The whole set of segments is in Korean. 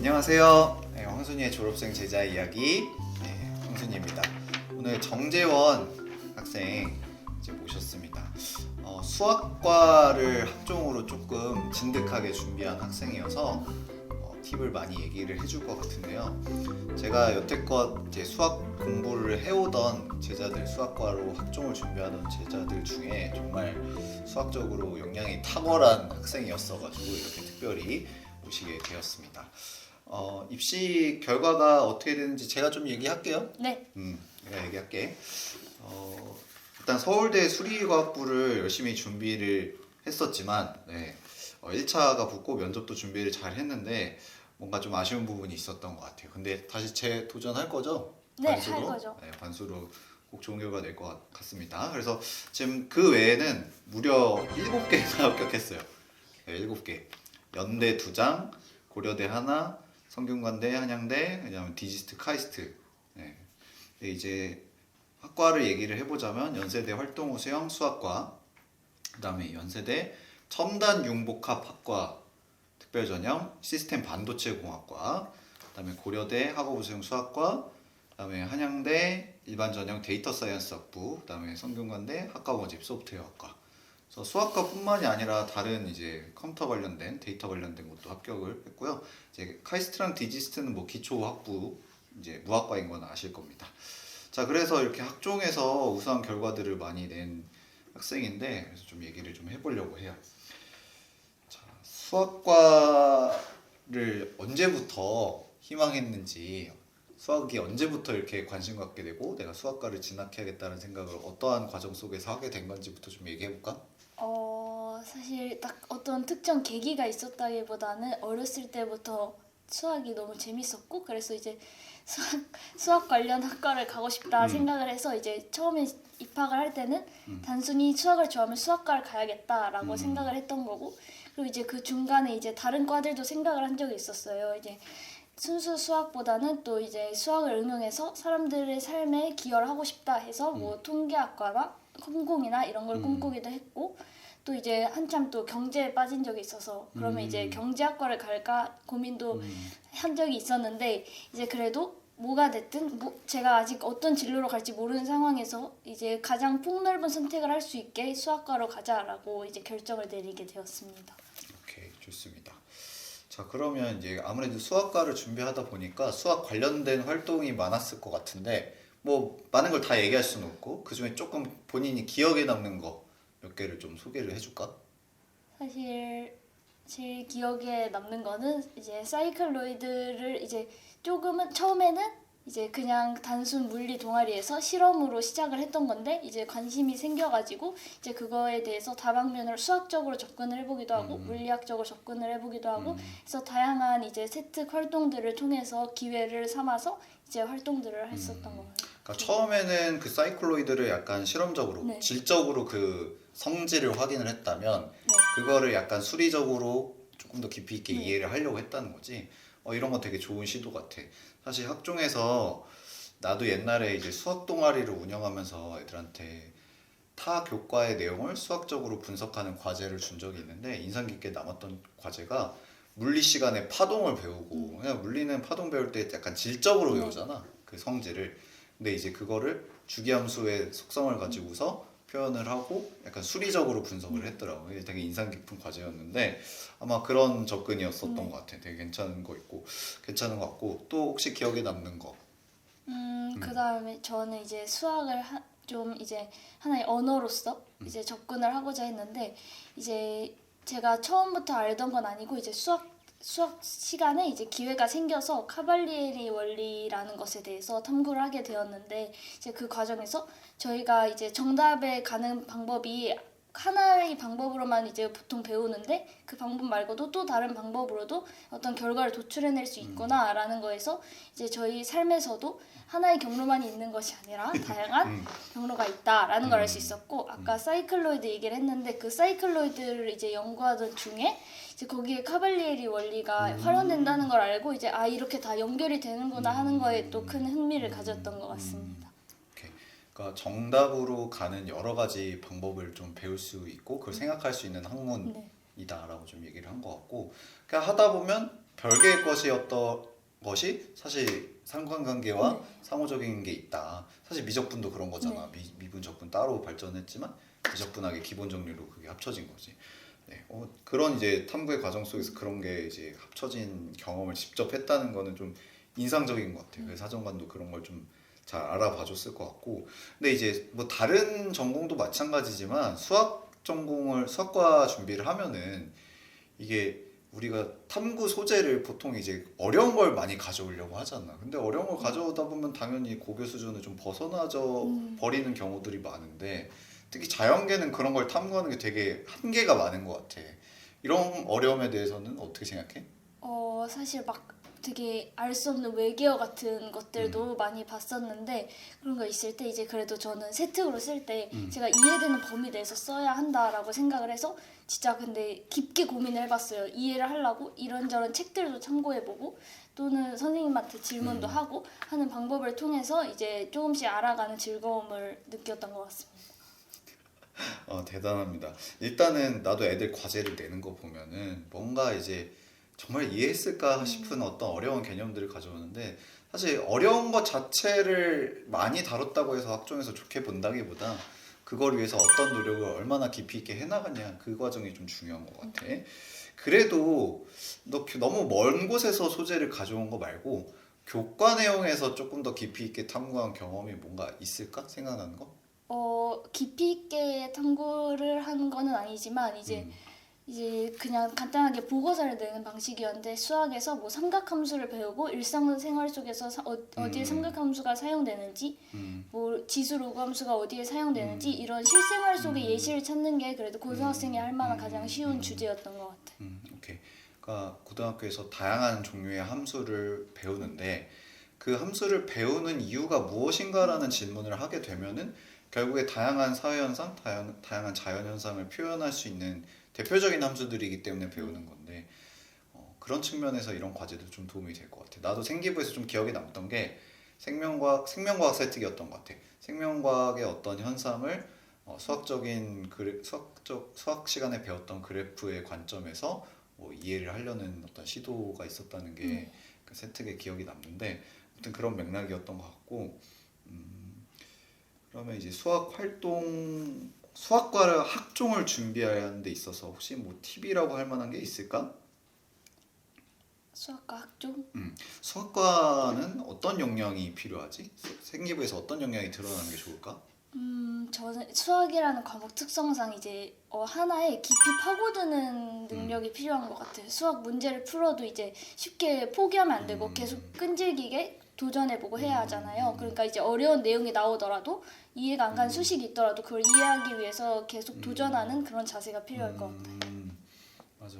안녕하세요. 네, 황순이의 졸업생 제자 이야기 황순이입니다. 오늘 정재원 학생 이제 모셨습니다. 수학과를 학종으로 조금 진득하게 준비한 학생이어서 팁을 많이 얘기를 해줄 것 같은데요. 제가 여태껏 이제 수학 공부를 해오던 제자들, 수학과로 학종을 준비하던 제자들 중에 정말 수학적으로 역량이 탁월한 학생이었어가지고 이렇게 특별히 모시게 되었습니다. 입시 결과가 어떻게 되는지 제가 좀 얘기할게요. 네. 내가 얘기할게. 일단 서울대 수리과학부를 열심히 준비를 했었지만 1차가 붙고 면접도 준비를 잘 했는데 뭔가 좀 아쉬운 부분이 있었던 것 같아요. 근데 다시 재도전할 거죠? 네, 반수로? 할 거죠. 네, 반수로 꼭 좋은 결과 낼 것 같습니다. 그래서 지금 그 외에는 무려 7개나 합격했어요. 네, 7개. 연대 2장, 고려대 하나, 성균관대, 한양대, 그다음에 디지스트, 카이스트. 네. 근데 이제 학과를 얘기를 해보자면 연세대 활동호 수영 수학과, 그다음에 연세대 첨단 융복합학과 특별전형 시스템 반도체 공학과, 그다음에 고려대 학업우 수영 수학과, 그다음에 한양대 일반전형 데이터 사이언스 학부, 그다음에 성균관대 학과 모집 소프트웨어학과. 그래서 수학과뿐만이 아니라 다른 이제 컴퓨터 관련된 데이터 관련된 것도 합격을 했고요. 이제 카이스트랑 디지스트는 뭐 기초 학부 이제 무학과인 건 아실 겁니다. 자, 그래서 이렇게 학종에서 우수한 결과들을 많이 낸 학생인데 그래서 좀 얘기를 좀 해보려고 해요. 자, 수학과를 언제부터 희망했는지, 수학이 언제부터 이렇게 관심 갖게 되고 내가 수학과를 진학해야겠다는 생각을 어떠한 과정 속에서 하게 된 건지부터 좀 얘기해볼까? 사실 딱 어떤 특정 계기가 있었다기보다는 어렸을 때부터 수학이 너무 재밌었고 그래서 이제 수학 관련 학과를 가고 싶다 생각을 해서 이제 처음에 입학을 할 때는 단순히 수학을 좋아하면 수학과를 가야겠다라고 생각을 했던 거고, 그리고 이제 그 중간에 이제 다른 과들도 생각을 한 적이 있었어요. 이제 순수 수학보다는 또 이제 수학을 응용해서 사람들의 삶에 기여를 하고 싶다 해서 뭐 통계학과나 컴공이나 이런 걸 꿈꾸기도 했고, 또 이제 한참 또 경제에 빠진 적이 있어서 그러면 이제 경제학과를 갈까 고민도 한 적이 있었는데, 이제 그래도 뭐가 됐든 제가 아직 어떤 진로로 갈지 모르는 상황에서 이제 가장 폭넓은 선택을 할 수 있게 수학과로 가자라고 이제 결정을 내리게 되었습니다. 오케이, 좋습니다. 자, 그러면 이제 아무래도 수학과를 준비하다 보니까 수학 관련된 활동이 많았을 것 같은데 뭐 많은 걸 다 얘기할 수는 없고 그 중에 조금 본인이 기억에 남는 거 몇 개를 좀 소개를 해줄까? 사실 제일 기억에 남는 거는 이제 사이클로이드를 이제 조금은 처음에는 이제 그냥 단순 물리 동아리에서 실험으로 시작을 했던 건데 이제 관심이 생겨가지고 이제 그거에 대해서 다방면으로 수학적으로 접근을 해보기도 하고 물리학적으로 접근을 해보기도 하고 그래서 다양한 이제 세특 활동들을 통해서 기회를 삼아서 이제 활동들을 했었던 것 같아요. 그러니까 처음에는 그 사이클로이드를 약간 실험적으로, 네. 질적으로 그 성질을 확인을 했다면 네. 그거를 약간 수리적으로 조금 더 깊이 있게 네. 이해를 하려고 했다는 거지. 이런 거 되게 좋은 시도 같아. 사실 학종에서 나도 옛날에 이제 수학 동아리를 운영하면서 애들한테 타 교과의 내용을 수학적으로 분석하는 과제를 준 적이 있는데 인상 깊게 남았던 과제가 물리 시간에 파동을 배우고, 그냥 물리는 파동 배울 때 약간 질적으로 배우잖아, 그 성질을. 근데 이제 그거를 주기함수의 속성을 가지고서 표현을 하고 약간 수리적으로 분석을 했더라고. 이게 되게 인상 깊은 과제였는데 아마 그런 접근이었었던 것 같아. 되게 괜찮은 거 있고 괜찮은 것 같고. 또 혹시 기억에 남는 거? 그다음에 저는 이제 수학을 좀 이제 하나의 언어로서 이제 접근을 하고자 했는데, 이제 제가 처음부터 알던 건 아니고 이제 수학 시간에 이제 기회가 생겨서 카발리에리 원리라는 것에 대해서 탐구를 하게 되었는데, 이제 그 과정에서 저희가 이제 정답에 가는 방법이 하나의 방법으로만 이제 보통 배우는데 그 방법 말고도 또 다른 방법으로도 어떤 결과를 도출해낼 수 있구나라는 거에서 이제 저희 삶에서도 하나의 경로만 있는 것이 아니라 다양한 경로가 있다라는 걸 알 수 있었고, 아까 사이클로이드 얘기를 했는데 그 사이클로이드를 이제 연구하던 중에 이제 거기에 카발리에리 원리가 활용된다는 걸 알고 이제 이렇게 다 연결이 되는구나 하는 거에 또 큰 흥미를 가졌던 것 같습니다. 오케이. 그러니까 정답으로 가는 여러 가지 방법을 좀 배울 수 있고 그걸 생각할 수 있는 네. 학문이다라고 좀 얘기를 한 것 같고, 그냥 하다 보면 별개의 것이었던 것이 사실 상관관계와 네. 상호적인 게 있다. 사실 미적분도 그런 거잖아. 미분 적분 따로 발전했지만 미적분하게 기본 정리로 그게 합쳐진 거지. 네, 그런 이제 탐구의 과정 속에서 그런 게 이제 합쳐진 경험을 직접 했다는 거는 좀 인상적인 것 같아요. 그래서 사정관도 그런 걸 좀 잘 알아봐 줬을 것 같고. 근데 이제 뭐 다른 전공도 마찬가지지만 수학과 준비를 하면은 이게 우리가 탐구 소재를 보통 이제 어려운 걸 많이 가져오려고 하잖아. 근데 어려운 걸 가져오다 보면 당연히 고교 수준을 좀 벗어나져 버리는 경우들이 많은데 특히 자연계는 그런 걸 탐구하는 게 되게 한계가 많은 것 같아. 이런 어려움에 대해서는 어떻게 생각해? 사실 막 되게 알 수 없는 외계어 같은 것들도 많이 봤었는데 그런 거 있을 때 이제 그래도 저는 세특으로 쓸 때 제가 이해되는 범위 내에서 써야 한다라고 생각을 해서 진짜 근데 깊게 고민을 해봤어요. 이해를 하려고 이런저런 책들도 참고해보고 또는 선생님한테 질문도 하고 하는 방법을 통해서 이제 조금씩 알아가는 즐거움을 느꼈던 것 같습니다. 대단합니다. 일단은 나도 애들 과제를 내는 거 보면은 뭔가 이제 정말 이해했을까 싶은 어떤 어려운 개념들을 가져오는데 사실 어려운 것 자체를 많이 다뤘다고 해서 학종에서 좋게 본다기보다 그걸 위해서 어떤 노력을 얼마나 깊이 있게 해나가냐 그 과정이 좀 중요한 것 같아. 그래도 너 너무 먼 곳에서 소재를 가져온 거 말고 교과 내용에서 조금 더 깊이 있게 탐구한 경험이 뭔가 있을까? 생각나는 거? 깊이 있게 탐구를 한 거는 아니지만 이제 그냥 간단하게 보고서를 내는 방식이었는데 수학에서 뭐 삼각함수를 배우고 일상생활 속에서 어디에 삼각함수가 사용되는지 뭐 지수 로그함수가 어디에 사용되는지 이런 실생활 속의 예시를 찾는 게 그래도 고등학생이 할 만한 가장 쉬운 주제였던 것 같아요. 오케이. 그러니까 고등학교에서 다양한 종류의 함수를 배우는데 그 함수를 배우는 이유가 무엇인가라는 질문을 하게 되면은 결국에 다양한 사회현상, 다양한 자연현상을 표현할 수 있는 대표적인 함수들이기 때문에 배우는 건데 그런 측면에서 이런 과제도 좀 도움이 될 것 같아. 나도 생기부에서 좀 기억에 남던 게 생명과학 세특이었던 것 같아. 생명과학의 어떤 현상을 수학 시간에 배웠던 그래프의 관점에서 이해를 하려는 어떤 시도가 있었다는 게 그 세특의 기억이 남는데 아무튼 그런 맥락이었던 것 같고 그러면 이제 수학과를 학종을 준비하는 데 있어서 혹시 뭐 팁이라고 할 만한 게 있을까? 수학과 학종? 수학과는 어떤 역량이 필요하지? 생기부에서 어떤 역량이 드러나는 게 좋을까? 저는 수학이라는 과목 특성상 이제 하나에 깊이 파고드는 능력이 필요한 것 같아요. 수학 문제를 풀어도 이제 쉽게 포기하면 안 되고 계속 끈질기게 도전해보고 해야 하잖아요. 그러니까 이제 어려운 내용이 나오더라도 이해가 안 가는 수식이 있더라도 그걸 이해하기 위해서 계속 도전하는 그런 자세가 필요할 것 같아요. 맞아.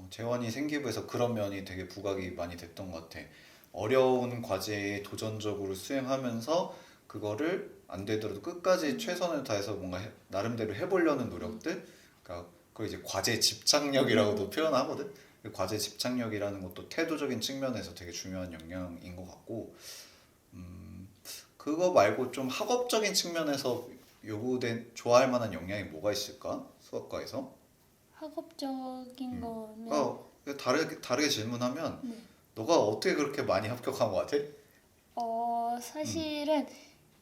재원이 생기부에서 그런 면이 되게 부각이 많이 됐던 것 같아. 어려운 과제에 도전적으로 수행하면서 그거를 안 되더라도 끝까지 최선을 다해서 뭔가 나름대로 해보려는 노력들. 그러니까 그걸 이제 과제 집착력이라고도 표현하거든. 그 과제 집착력이라는 것도 태도적인 측면에서 되게 중요한 역량인 것 같고, 그거 말고 좀 학업적인 측면에서 요구된 좋아할 만한 역량이 뭐가 있을까? 수학과에서? 학업적인 거는 다르게 질문하면 너가 어떻게 그렇게 많이 합격한 것 같아? 사실은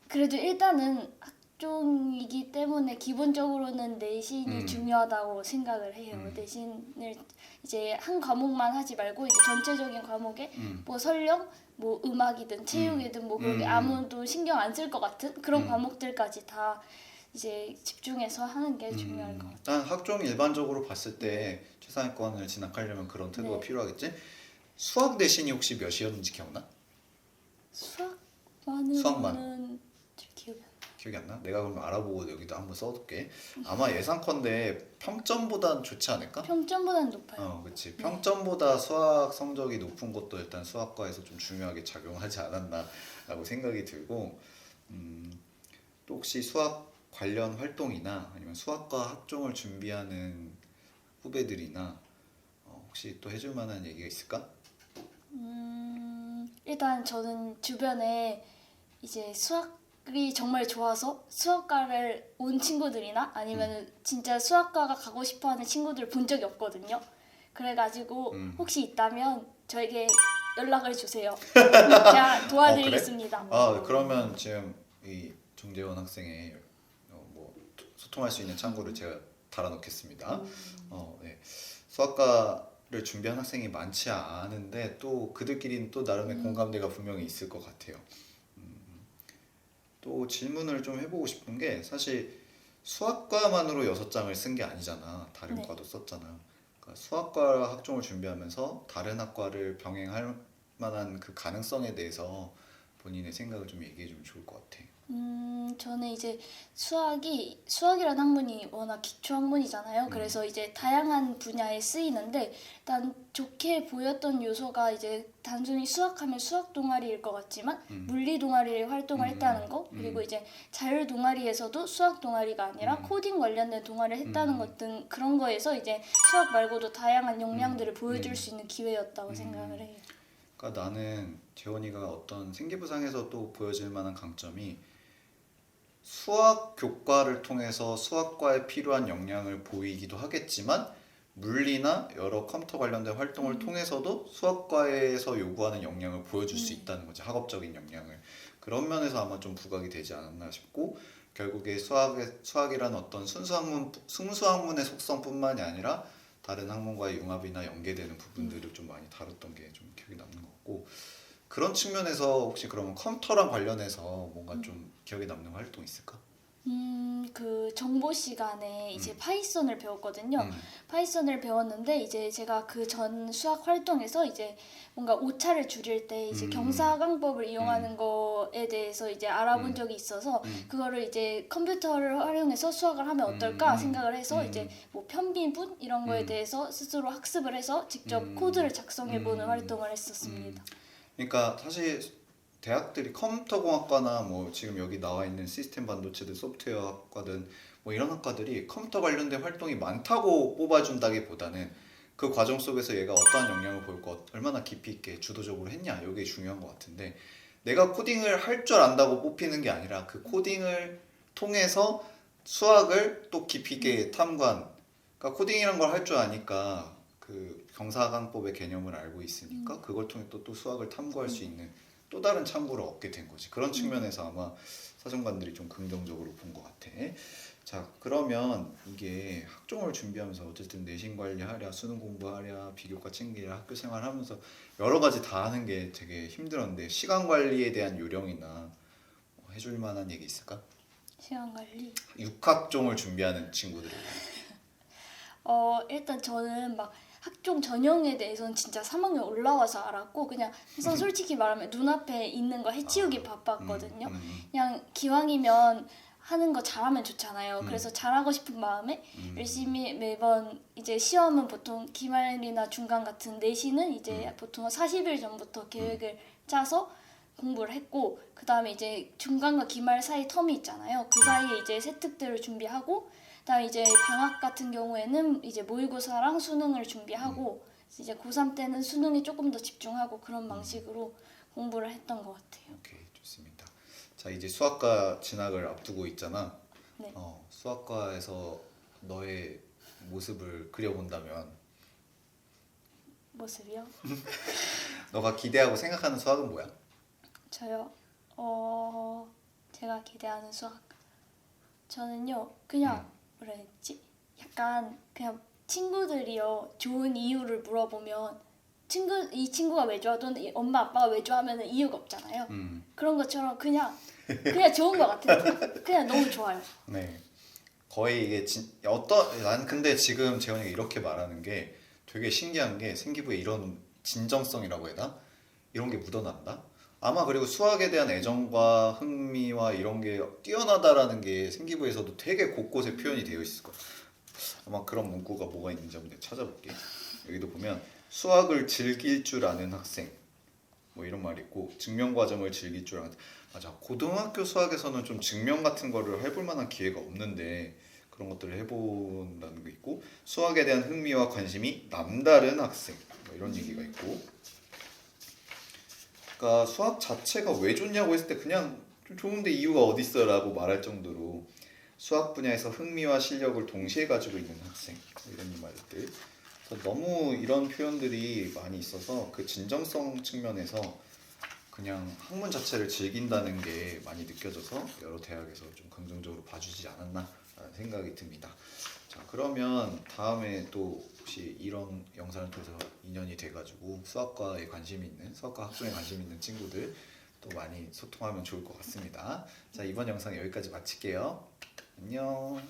그래도 일단은 학종이기 때문에 기본적으로는 내신이 중요하다고 생각을 해요. 내신을 이제 한 과목만 하지 말고 이제 전체적인 과목에 뭐 설령 뭐 음악이든 체육이든 뭐 그렇게 아무도 신경 안 쓸 것 같은 그런 과목들까지 다 이제 집중해서 하는 게 중요할 것 같아요. 일단 학종 일반적으로 봤을 때 최상위권을 진학하려면 그런 태도가 네. 필요하겠지? 수학 내신이 혹시 몇이었는지 기억나? 수학만으로는 잘 기억이 안 나요. 기억이 안 나? 내가 그럼 알아보고 여기다 한번 써둘게. 아마 예상컨대 평점보단 좋지 않을까? 평점보다는 높아요. 그치. 평점보다 수학 성적이 높은 것도 일단 수학과에서 좀 중요하게 작용하지 않았나라고 생각이 들고, 또 혹시 수학 관련 활동이나 아니면 수학과 학종을 준비하는 후배들이나 혹시 또 해줄 만한 얘기가 있을까? 일단 저는 주변에 이제 수학이 정말 좋아서 수학과를 온 친구들이나 아니면 진짜 수학과가 가고 싶어하는 친구들을 본 적이 없거든요. 그래가지고 음. 혹시 있다면 저에게 연락을 주세요. 제가 도와드리겠습니다. 그러면 지금 이 정재원 학생의 뭐 소통할 수 있는 창구를 제가 달아놓겠습니다. 네. 수학과를 준비한 학생이 많지 않은데 또 그들끼리는 또 나름의 공감대가 분명히 있을 것 같아요. 또 질문을 좀 해보고 싶은 게 사실 수학과만으로 6장을 쓴 게 아니잖아. 다른 네. 과도 썼잖아. 그러니까 수학과 학종을 준비하면서 다른 학과를 병행할 만한 그 가능성에 대해서 본인의 생각을 좀 얘기해 주면 좋을 것 같아. 저는 이제 수학이라는 학문이 워낙 기초 학문이잖아요. 그래서 이제 다양한 분야에 쓰이는데 일단 좋게 보였던 요소가 이제 단순히 수학하면 수학 동아리일 것 같지만 물리 동아리를 활동을 했다는 거, 그리고 이제 자율 동아리에서도 수학 동아리가 아니라 코딩 관련된 동아리를 했다는 것 등 그런 거에서 이제 수학 말고도 다양한 역량들을 보여줄 수 있는 기회였다고 생각을 해요. 그러니까 나는 재원이가 어떤 생기부상에서 또 보여질 만한 강점이 수학 교과를 통해서 수학과에 필요한 역량을 보이기도 하겠지만 물리나 여러 컴퓨터 관련된 활동을 통해서도 수학과에서 요구하는 역량을 보여줄 수 있다는 거지. 학업적인 역량을. 그런 면에서 아마 좀 부각이 되지 않았나 싶고 결국에 수학이라는 어떤 순수학문의 속성뿐만이 아니라 다른 학문과의 융합이나 연계되는 부분들을 좀 많이 다뤘던 게 좀 기억에 남는 것 같고 그런 측면에서 혹시 그러면 컴퓨터랑 관련해서 뭔가 좀 기억에 남는 활동 있을까? 그 정보 시간에 이제 파이썬을 배웠거든요. 음. 파이썬을 배웠는데 이제 제가 그 전 수학 활동에서 이제 뭔가 오차를 줄일 때 이제 경사강법을 이용하는 거에 대해서 이제 알아본 적이 있어서 그거를 이제 컴퓨터를 활용해서 수학을 하면 어떨까 생각을 해서 이제 뭐 편미분 이런 거에 대해서 스스로 학습을 해서 직접 코드를 작성해보는 활동을 했었습니다. 그러니까 사실 대학들이 컴퓨터공학과나 뭐 지금 여기 나와 있는 시스템 반도체든 소프트웨어 학과든 뭐 이런 학과들이 컴퓨터 관련된 활동이 많다고 뽑아준다기보다는 그 과정 속에서 얘가 어떠한 역량을 보였고 얼마나 깊이 있게 주도적으로 했냐 이게 중요한 것 같은데 내가 코딩을 할 줄 안다고 뽑히는 게 아니라 그 코딩을 통해서 수학을 또 깊이 있게 탐구한 그러니까 코딩이란 걸 할 줄 아니까 그 경사강법의 개념을 알고 있으니까 그걸 통해 또 수학을 탐구할 수 있는 또 다른 창구를 얻게 된 거지. 그런 측면에서 아마 사정관들이 좀 긍정적으로 본 것 같아. 자, 그러면 이게 학종을 준비하면서 어쨌든 내신 관리하랴, 수능 공부하랴, 비교과 챙기랴, 학교 생활하면서 여러 가지 다 하는 게 되게 힘들었는데 시간 관리에 대한 요령이나 뭐 해줄 만한 얘기 있을까? 시간 관리. 6학종을 준비하는 친구들에게. 일단 저는 막 학종 전형에 대해서는 진짜 3학년 올라와서 알았고 그냥 그래서 솔직히 말하면 눈앞에 있는 거 해치우기 바빴거든요. 그냥 기왕이면 하는 거 잘하면 좋잖아요. 그래서 잘하고 싶은 마음에 열심히 매번 이제 시험은 보통 기말이나 중간 같은 내신은 이제 보통 40일 전부터 계획을 짜서 공부를 했고 그 다음에 이제 중간과 기말 사이 텀이 있잖아요. 그 사이에 이제 세특들을 준비하고 그다음에 이제 방학 같은 경우에는 이제 모의고사랑 수능을 준비하고 이제 고3 때는 수능에 조금 더 집중하고 그런 방식으로 공부를 했던 것 같아요. 오케이, 좋습니다. 자, 이제 수학과 진학을 앞두고 있잖아. 네. 수학과에서 너의 모습을 그려본다면 모습이요? 너가 기대하고 생각하는 수학은 뭐야? 저요? 제가 기대하는 수학 저는요 그냥 뭐라 해야 되지? 약간 그냥 친구들이요 좋은 이유를 물어보면 이 친구가 왜 좋아 또는 엄마 아빠가 왜 좋아하면 이유가 없잖아요. 그런 것처럼 그냥 좋은 것 같아요. 그냥 너무 좋아요. 네. 거의 이게 난 근데 지금 재현이가 이렇게 말하는 게 되게 신기한 게 생기부에 이런 진정성이라고 해야 되나? 이런 게 묻어난다. 아마 그리고 수학에 대한 애정과 흥미와 이런 게 뛰어나다라는 게 생기부에서도 되게 곳곳에 표현이 되어 있을 거야. 아마 그런 문구가 뭐가 있는지 한번 내가 찾아볼게. 여기도 보면 수학을 즐길 줄 아는 학생 뭐 이런 말이 있고 증명 과정을 즐길 줄 아는 맞아. 고등학교 수학에서는 좀 증명 같은 거를 해볼 만한 기회가 없는데 그런 것들을 해본다는 게 있고 수학에 대한 흥미와 관심이 남다른 학생 뭐 이런 얘기가 있고 그러니까 수학 자체가 왜 좋냐고 했을 때 그냥 좀 좋은데 이유가 어딨어 라고 말할 정도로 수학 분야에서 흥미와 실력을 동시에 가지고 있는 학생 뭐 이런 말들 그래서 너무 이런 표현들이 많이 있어서 그 진정성 측면에서 그냥 학문 자체를 즐긴다는 게 많이 느껴져서 여러 대학에서 좀 긍정적으로 봐주지 않았나 라는 생각이 듭니다. 자, 그러면 다음에 또 혹시 이런 영상을 통해서 인연이 돼가지고 수학과에 관심이 있는, 수학과 학종에 관심 있는 친구들 또 많이 소통하면 좋을 것 같습니다. 자, 이번 영상 여기까지 마칠게요. 안녕.